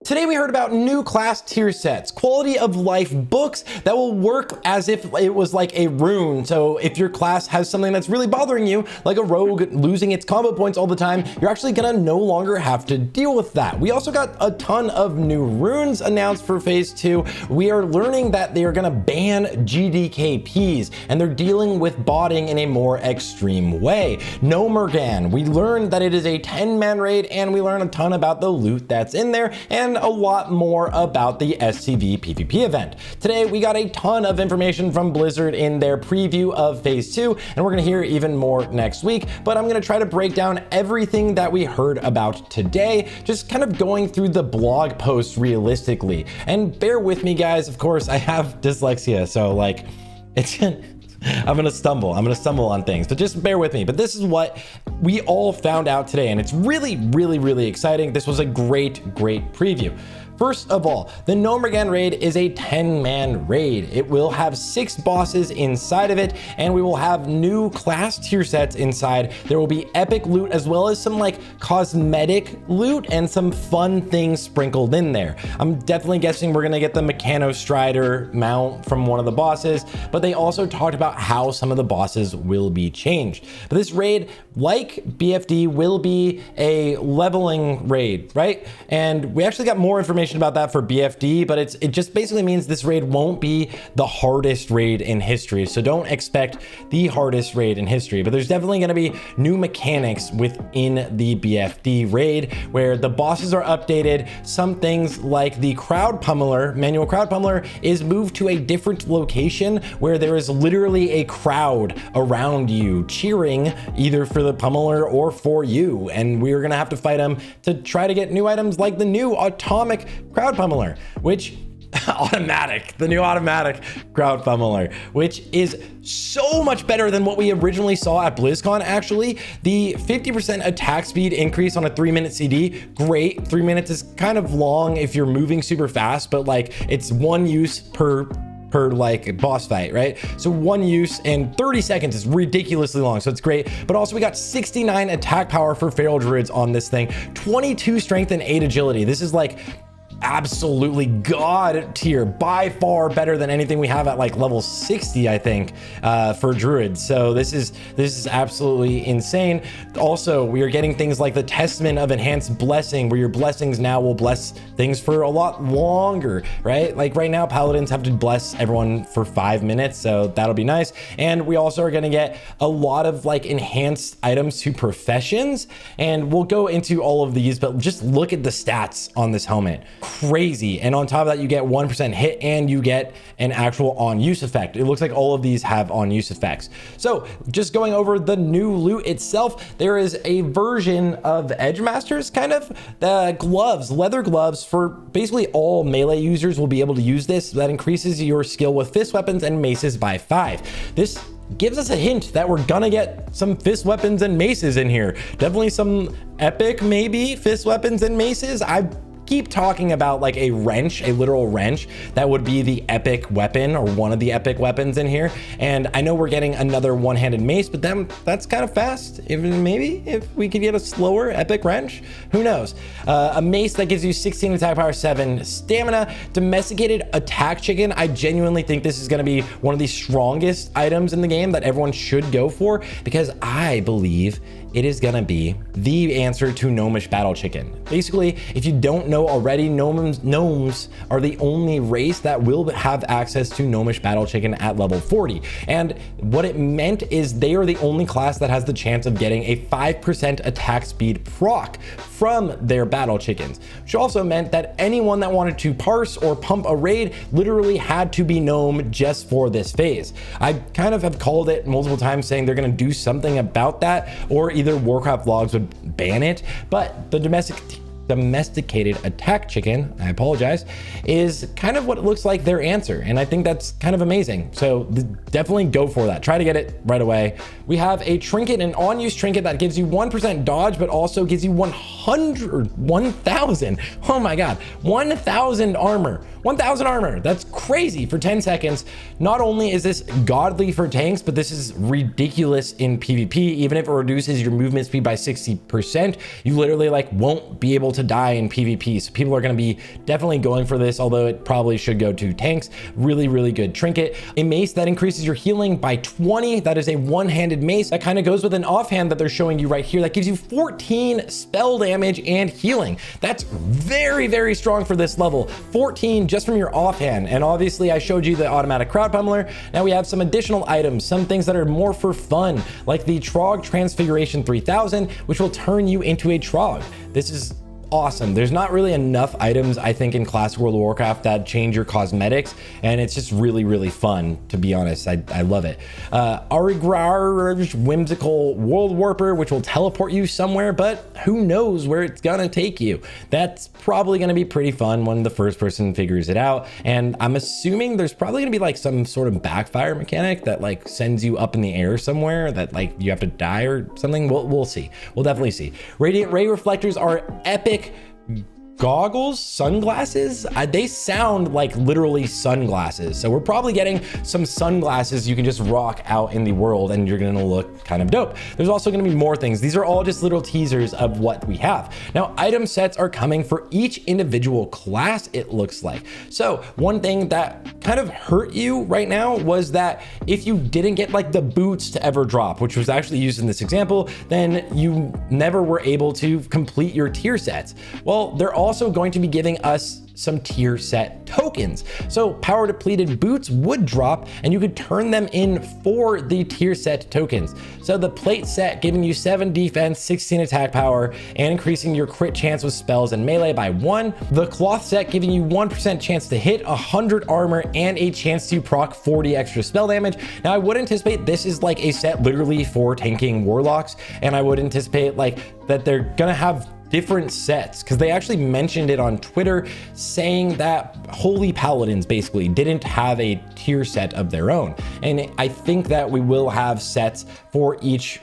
Today we heard about new class tier sets, quality of life books that will work as if it was like a rune. So if your class has something that's really bothering you, like a rogue losing its combo points all the time, you're actually gonna no longer have to deal with that. We also got a ton of new runes announced for phase 2. We are learning that they are gonna ban GDKPs and they're dealing with botting in a more extreme way. Gnomeregan, we learned that it is a 10-man raid and we learn a ton about the loot that's in there and a lot more about the STV PVP event. Today, we got a ton of information from Blizzard in their preview of phase 2, and we're gonna hear even more next week, but I'm gonna try to break down everything that we heard about today, just kind of going through the blog post realistically. And bear with me, guys, of course, I have dyslexia, so like, I'm gonna stumble on things, but just bear with me. But this is what we all found out today, and it's really exciting. This was a great preview. First of all, the Gnomeregan raid is a 10-man raid. It will have 6 bosses inside of it, and we will have new class tier sets inside. There will be epic loot as well as some like cosmetic loot and some fun things sprinkled in there. I'm definitely guessing we're gonna get the Mechano Strider mount from one of the bosses, but they also talked about how some of the bosses will be changed. But this raid, like BFD, will be a leveling raid, right? And we actually got more information about that for BFD, but it just basically means this raid won't be the hardest raid in history. So don't expect the hardest raid in history, but there's definitely going to be new mechanics within the BFD raid where the bosses are updated. Some things like the crowd pummeler, manual crowd pummeler, is moved to a different location where there is literally a crowd around you cheering either for the pummeler or for you. And we're going to have to fight them to try to get new items like the new atomic crowd pummeler, which the new automatic crowd pummeler, which is so much better than what we originally saw at BlizzCon. Actually, the 50% attack speed increase on a 3-minute CD, great. 3 minutes is kind of long if you're moving super fast, but like it's one use per like boss fight, right? So one use and 30 seconds is ridiculously long, so it's great. But also we got 69 attack power for feral druids on this thing, 22 strength and 8 agility. This is like absolutely god tier, by far better than anything we have at like level 60, I think, for druids. So this is absolutely insane. Also, we are getting things like the testament of enhanced blessing, where your blessings now will bless things for a lot longer, right? Like right now paladins have to bless everyone for 5 minutes, so that'll be nice. And we also are going to get a lot of like enhanced items to professions, and we'll go into all of these, but just look at the stats on this helmet. Crazy. And on top of that, you get 1% hit and you get an actual on-use effect. It looks like all of these have on-use effects. So just going over the new loot itself, there is a version of Edge Masters, kind of the gloves, leather gloves for basically all melee users will be able to use this. That increases your skill with fist weapons and maces by 5. This gives us a hint that we're gonna get some fist weapons and maces in here. Definitely some epic, maybe, fist weapons and maces. I keep talking about like a wrench, a literal wrench that would be the epic weapon or one of the epic weapons in here. And I know we're getting another one-handed mace, but then that's kind of fast. Maybe if we could get a slower epic wrench, who knows? A mace that gives you 16 attack power, 7 stamina. Domesticated attack chicken. I genuinely think this is going to be one of the strongest items in the game that everyone should go for, because I believe it is gonna be the answer to gnomish battle chicken. Basically, if you don't know already, gnomes are the only race that will have access to gnomish battle chicken at level 40. And what it meant is they are the only class that has the chance of getting a 5% attack speed proc from their battle chickens, which also meant that anyone that wanted to parse or pump a raid literally had to be gnome just for this phase. I kind of have called it multiple times saying they're gonna do something about that, or either Warcraft logs would ban it, but the domesticated attack chicken, I apologize, is kind of what it looks like their answer. And I think that's kind of amazing. So definitely go for that. Try to get it right away. We have a trinket, an on-use trinket that gives you 1% dodge, but also gives you 1,000. Oh my God, 1,000 armor, 1000 armor. That's crazy for 10 seconds. Not only is this godly for tanks, but this is ridiculous in PvP. Even if it reduces your movement speed by 60%, you literally like won't be able to die in PvP. So people are going to be definitely going for this, although it probably should go to tanks. Really, really good trinket. A mace that increases your healing by 20. That is a one-handed mace that kind of goes with an offhand that they're showing you right here. That gives you 14 spell damage and healing. That's very, very strong for this level. 14 just from your offhand. And obviously I showed you the automatic crowd pummeler. Now we have some additional items, some things that are more for fun, like the Trog Transfiguration 3000, which will turn you into a Trog. This is awesome. There's not really enough items, I think, in classic World of Warcraft that change your cosmetics, and it's just really, really fun, to be honest. I love it. Arigrar's Whimsical World Warper, which will teleport you somewhere, but who knows where it's gonna take you. That's probably gonna be pretty fun when the first person figures it out, and I'm assuming there's probably gonna be like some sort of backfire mechanic that like sends you up in the air somewhere that like you have to die or something. We'll see. We'll definitely see. Radiant Ray Reflectors are epic goggles, sunglasses. They sound like literally sunglasses. So we're probably getting some sunglasses you can just rock out in the world and you're gonna look kind of dope. There's also gonna be more things. These are all just little teasers of what we have. Now, item sets are coming for each individual class, it looks like. So one thing that kind of hurt you right now was that if you didn't get like the boots to ever drop, which was actually used in this example, then you never were able to complete your tier sets. Well, they're also going to be giving us some tier set tokens. So power depleted boots would drop and you could turn them in for the tier set tokens. So the plate set giving you 7 defense, 16 attack power, and increasing your crit chance with spells and melee by 1. The cloth set giving you 1% chance to hit, 100 armor, and a chance to proc 40 extra spell damage. Now I would anticipate this is like a set literally for tanking warlocks, and I would anticipate like that they're gonna have different sets, because they actually mentioned it on Twitter saying that Holy Paladins basically didn't have a tier set of their own. And I think that we will have sets for each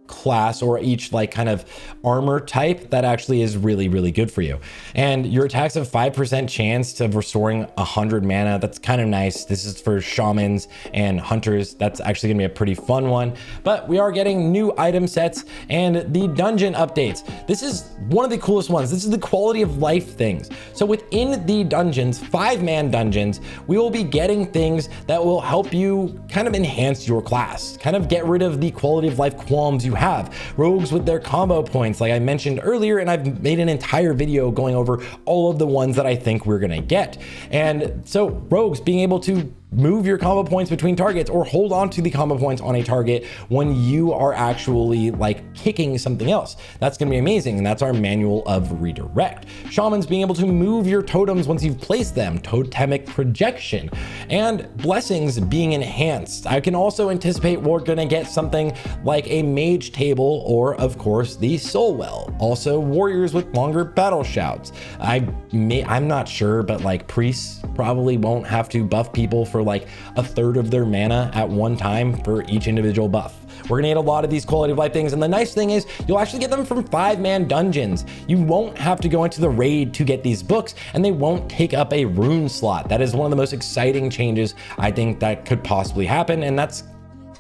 class or each like kind of armor type that actually is really, really good for you. And your attacks have 5% chance of restoring 100 mana. That's kind of nice. This is for shamans and hunters. That's actually gonna be a pretty fun one. But we are getting new item sets and the dungeon updates. This is one of the coolest ones. This is the quality of life things. So within the dungeons, 5-man dungeons, we will be getting things that will help you kind of enhance your class, kind of get rid of the quality of life qualms you have. Rogues with their combo points, like I mentioned earlier, and I've made an entire video going over all of the ones that I think we're gonna get. And so rogues being able to move your combo points between targets or hold on to the combo points on a target when you are actually like kicking something else. That's gonna be amazing, and that's our manual of redirect. Shamans being able to move your totems once you've placed them, totemic projection, and blessings being enhanced. I can also anticipate we're gonna get something like a mage table or of course the soul well. Also warriors with longer battle shouts. I'm not sure, but like priests probably won't have to buff people for like a third of their mana at one time for each individual buff. We're gonna get a lot of these quality of life things, and the nice thing is you'll actually get them from 5-man dungeons. You won't have to go into the raid to get these books, and they won't take up a rune slot. That is one of the most exciting changes I think that could possibly happen, and that's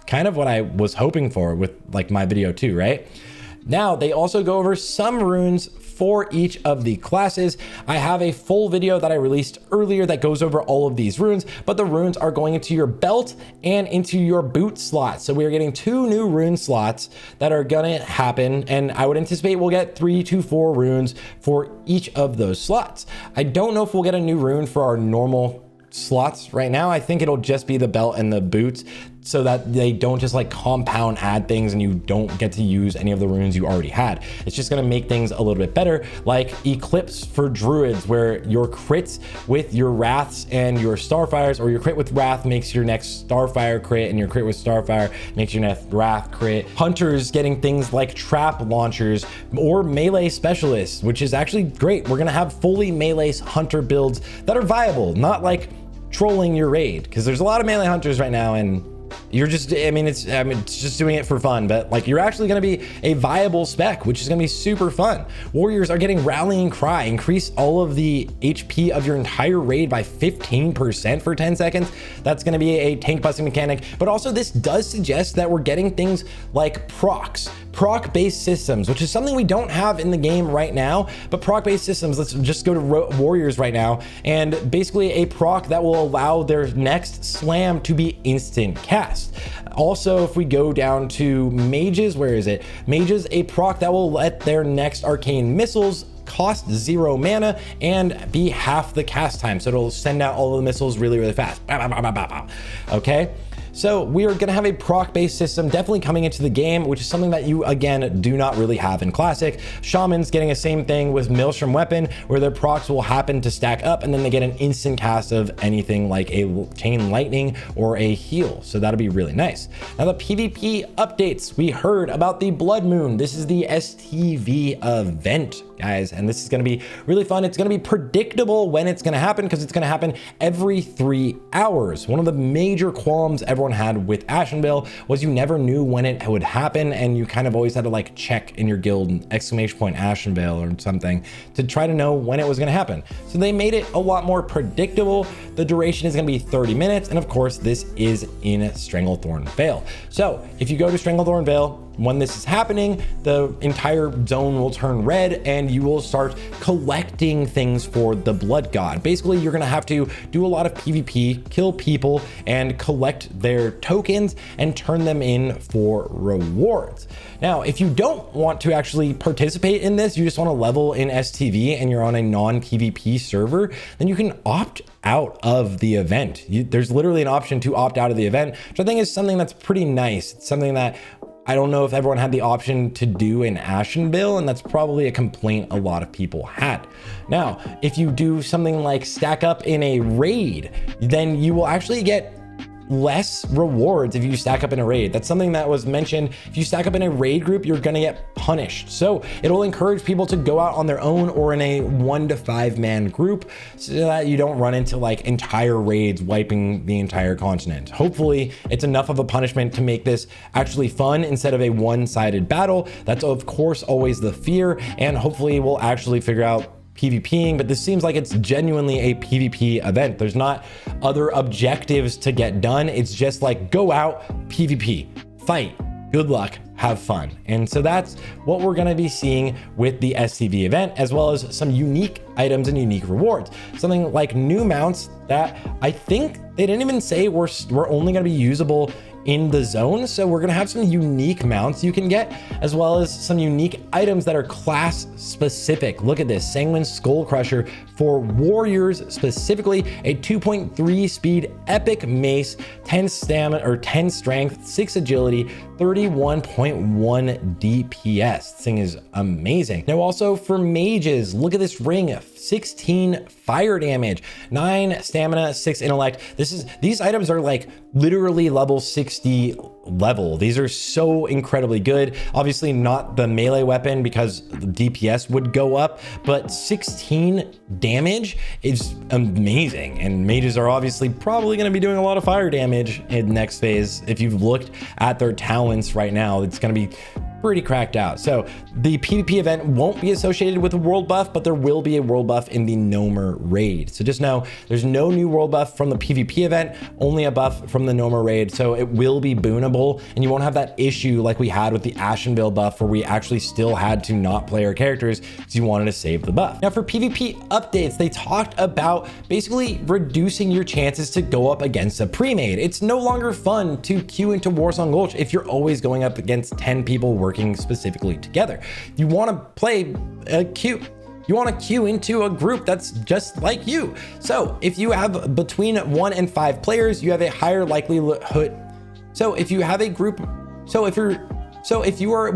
kind of what I was hoping for with like my video too, right? Now they also go over some runes for each of the classes. I have a full video that I released earlier that goes over all of these runes, but the runes are going into your belt and into your boot slots. So we are getting 2 new rune slots that are gonna happen, and I would anticipate we'll get 3 to 4 runes for each of those slots. I don't know if we'll get a new rune for our normal slots right now. I think it'll just be the belt and the boots, so that they don't just like compound add things and you don't get to use any of the runes you already had. It's just gonna make things a little bit better, like Eclipse for druids, where your crits with your wraths and your starfires, or your crit with wrath makes your next starfire crit, and your crit with starfire makes your next wrath crit. Hunters getting things like trap launchers or melee specialists, which is actually great. We're gonna have fully melee hunter builds that are viable, not like trolling your raid, because there's a lot of melee hunters right now and you're just, I mean, it's just doing it for fun, but like you're actually going to be a viable spec, which is going to be super fun. Warriors are getting Rallying Cry, increase all of the HP of your entire raid by 15% for 10 seconds. That's going to be a tank busting mechanic, but also this does suggest that we're getting things like proc-based systems, which is something we don't have in the game right now. But proc-based systems, let's just go to Warriors right now, and basically a proc that will allow their next slam to be instant cast. Also, if we go down to mages, where is it? Mages, a proc that will let their next arcane missiles cost 0 mana and be half the cast time. So it'll send out all of the missiles really, really fast. Okay. So we are going to have a proc-based system definitely coming into the game, which is something that you, again, do not really have in Classic. Shamans getting the same thing with Maelstrom Weapon, where their procs will happen to stack up, and then they get an instant cast of anything like a Chain Lightning or a heal. So that'll be really nice. Now, the PvP updates. We heard about the Blood Moon. This is the STV event, guys, and this is going to be really fun. It's going to be predictable when it's going to happen, because it's going to happen every 3 hours. One of the major qualms everyone had with Ashenvale was you never knew when it would happen, and you kind of always had to like check in your guild !Ashenvale or something to try to know when it was going to happen. So they made it a lot more predictable. The duration is going to be 30 minutes, and of course this is in Stranglethorn Vale. So if you go to Stranglethorn Vale, when this is happening, the entire zone will turn red and you will start collecting things for the Blood God. Basically, you're gonna have to do a lot of PvP, kill people, and collect their tokens and turn them in for rewards. Now, if you don't want to actually participate in this, you just wanna level in STV and you're on a non-PvP server, then you can opt out of the event. There's literally an option to opt out of the event, which I think is something that's pretty nice. It's something that I don't know if everyone had the option to do in Ashenvale, and that's probably a complaint a lot of people had. Now, if you do something like stack up in a raid, then you will actually get less rewards if you stack up in a raid. That's something that was mentioned. If you stack up in a raid group, you're gonna get punished. So it'll encourage people to go out on their own or in a 1 to 5 man group, so that you don't run into like entire raids wiping the entire continent. Hopefully it's enough of a punishment to make this actually fun instead of a one-sided battle. That's of course always the fear, and hopefully we'll actually figure out PvPing, but this seems like it's genuinely a PvP event. There's not other objectives to get done. It's just like go out, PvP, fight, good luck, have fun. And so that's what we're gonna be seeing with the STV event, as well as some unique items and unique rewards. Something like new mounts that I think they didn't even say were only gonna be usable in the zone. So we're gonna have some unique mounts you can get, as well as some unique items that are class specific. Look at this, Sanguine Skull Crusher for warriors specifically, a 2.3 speed epic mace, 10 stamina or 10 strength, 6 agility, 31.1 DPS. This thing is amazing. Now also for mages, look at this ring, 16 fire damage, 9 stamina, 6 intellect. These items are like literally level 60 level. These are so incredibly good. Obviously not the melee weapon because the DPS would go up, but 16 damage is amazing. And mages are obviously probably going to be doing a lot of fire damage in next phase. If you've looked at their talents right now, it's going to be pretty cracked out. So the PvP event won't be associated with a world buff, but there will be a world buff in the Gnomer raid. So just know there's no new world buff from the PvP event, only a buff from the Gnomer raid. So it will be boonable, and you won't have that issue like we had with the Ashenvale buff, where we actually still had to not play our characters because you wanted to save the buff. Now for PvP updates, they talked about basically reducing your chances to go up against a pre-made. It's no longer fun to queue into Warsong Gulch if you're always going up against 10 people working specifically together. You want to play a queue. You want to queue into a group that's just like you. So if you have between 1 and 5 players, you have a higher likelihood. So if you have a group, if you are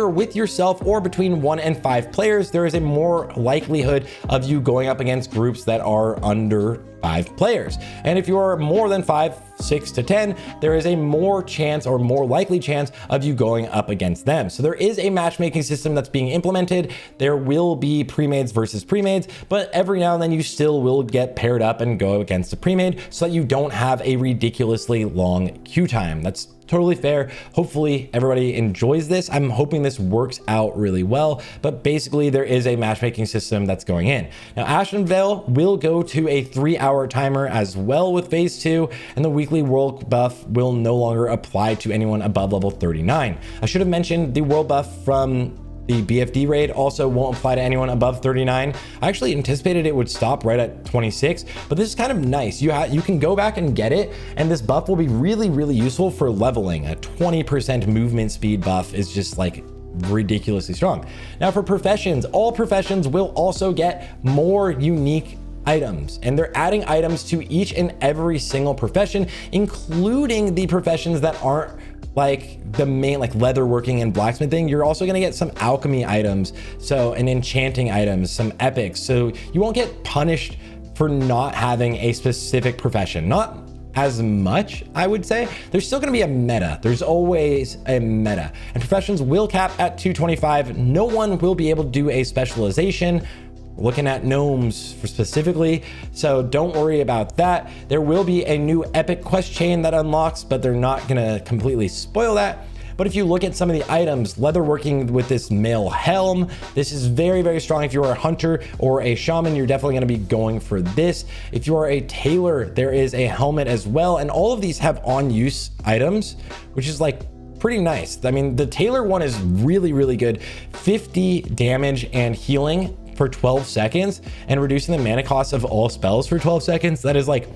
with yourself or between 1 and 5 players, there is a more likelihood of you going up against groups that are under 5 players. And if you are more than 5, 6 to 10, there is a more chance or more likely chance of you going up against them. So there is a matchmaking system that's being implemented. There will be pre-mades versus pre-mades, but every now and then you still will get paired up and go against a pre-made so that you don't have a ridiculously long queue time. That's totally fair. Hopefully everybody enjoys this. I'm hoping this works out really well, but basically there is a matchmaking system that's going in. Now, Ashen Veil will go to a 3-hour timer as well with phase 2, and the weekly world buff will no longer apply to anyone above level 39. I should have mentioned the world buff from the BFD raid also won't apply to anyone above 39. I actually anticipated it would stop right at 26, but this is kind of nice. You can go back and get it, and this buff will be really, really useful for leveling. A 20% movement speed buff is just like ridiculously strong. Now for professions, all professions will also get more unique items, and they're adding items to each and every single profession, including the professions that aren't like the main, like leatherworking and blacksmithing. You're also going to get some alchemy items, and enchanting items, some epics, so you won't get punished for not having a specific profession. Not as much, I would say. There's still going to be a meta. There's always a meta, and professions will cap at 225. No one will be able to do a specialization. Looking at gnomes specifically, so don't worry about that. There will be a new epic quest chain that unlocks, but they're not gonna completely spoil that. But if you look at some of the items, leatherworking with this mail helm, this is very, very strong. If you are a hunter or a shaman, you're definitely gonna be going for this. If you are a tailor, there is a helmet as well, and all of these have on-use items, which is like pretty nice. I mean, the tailor one is really, really good. 50 damage and healing for 12 seconds and reducing the mana cost of all spells for 12 seconds. That is like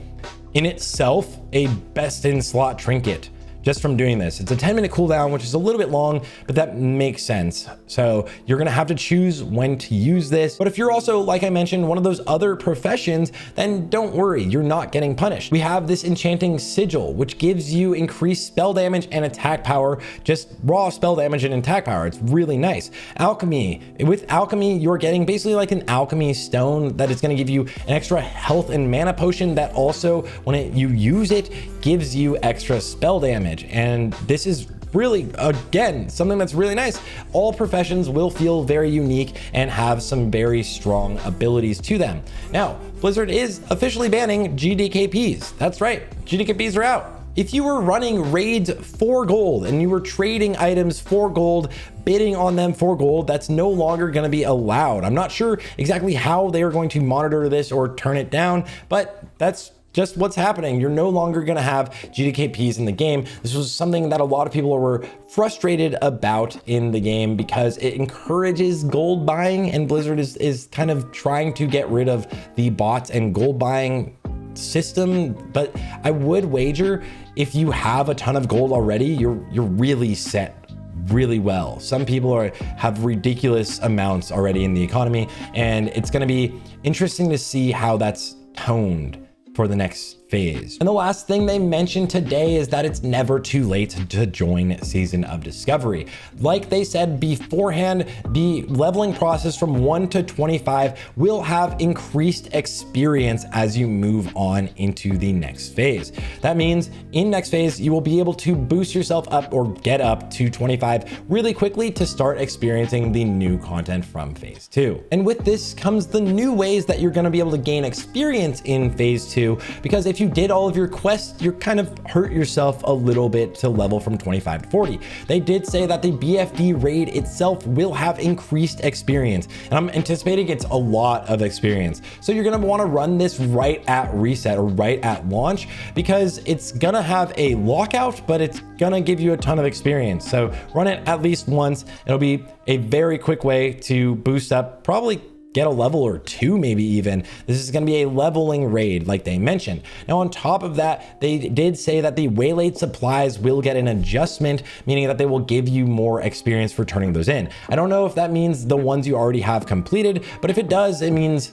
in itself a best in slot trinket just from doing this. It's a 10-minute cooldown, which is a little bit long, but that makes sense. So you're gonna have to choose when to use this. But if you're also, like I mentioned, one of those other professions, then don't worry, you're not getting punished. We have this enchanting sigil, which gives you increased spell damage and attack power, just raw spell damage and attack power. It's really nice. Alchemy, with alchemy, you're getting basically like an alchemy stone that is gonna give you an extra health and mana potion that also, when you use it, gives you extra spell damage. And this is really, again, something that's really nice. All professions will feel very unique and have some very strong abilities to them. Now, Blizzard is officially banning GDKPs. That's right, GDKPs are out. If you were running raids for gold and you were trading items for gold, bidding on them for gold, that's no longer going to be allowed. I'm not sure exactly how they are going to monitor this or turn it down, but that's just what's happening. You're no longer going to have GDKPs in the game. This was something that a lot of people were frustrated about in the game because it encourages gold buying, and Blizzard is kind of trying to get rid of the bots and gold buying system. But I would wager if you have a ton of gold already, you're really set really well. Some people have ridiculous amounts already in the economy, and it's going to be interesting to see how that's toned for the next phase. And the last thing they mentioned today is that it's never too late to join Season of Discovery. Like they said beforehand, the leveling process from 1 to 25 will have increased experience as you move on into the next phase. That means in next phase, you will be able to boost yourself up or get up to 25 really quickly to start experiencing the new content from phase 2. And with this comes the new ways that you're going to be able to gain experience in phase 2, because if you did all of your quests, you're kind of hurt yourself a little bit to level from 25 to 40. They did say that the BFD raid itself will have increased experience, and I'm anticipating it's a lot of experience. So you're gonna wanna run this right at reset or right at launch, because it's gonna have a lockout, but it's gonna give you a ton of experience. So run it at least once. It'll be a very quick way to boost up, probably get a level or 2, maybe even. This is going to be a leveling raid like they mentioned. Now on top of that, they did say that the waylaid supplies will get an adjustment, meaning that they will give you more experience for turning those in. I don't know if that means the ones you already have completed, but if it does, it means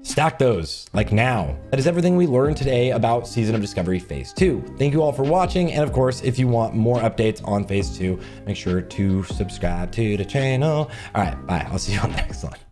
stack those like now. That is everything we learned today about Season of Discovery Phase 2. Thank you all for watching, and of course, if you want more updates on Phase 2, make sure to subscribe to the channel. All right, bye. I'll see you on the next one.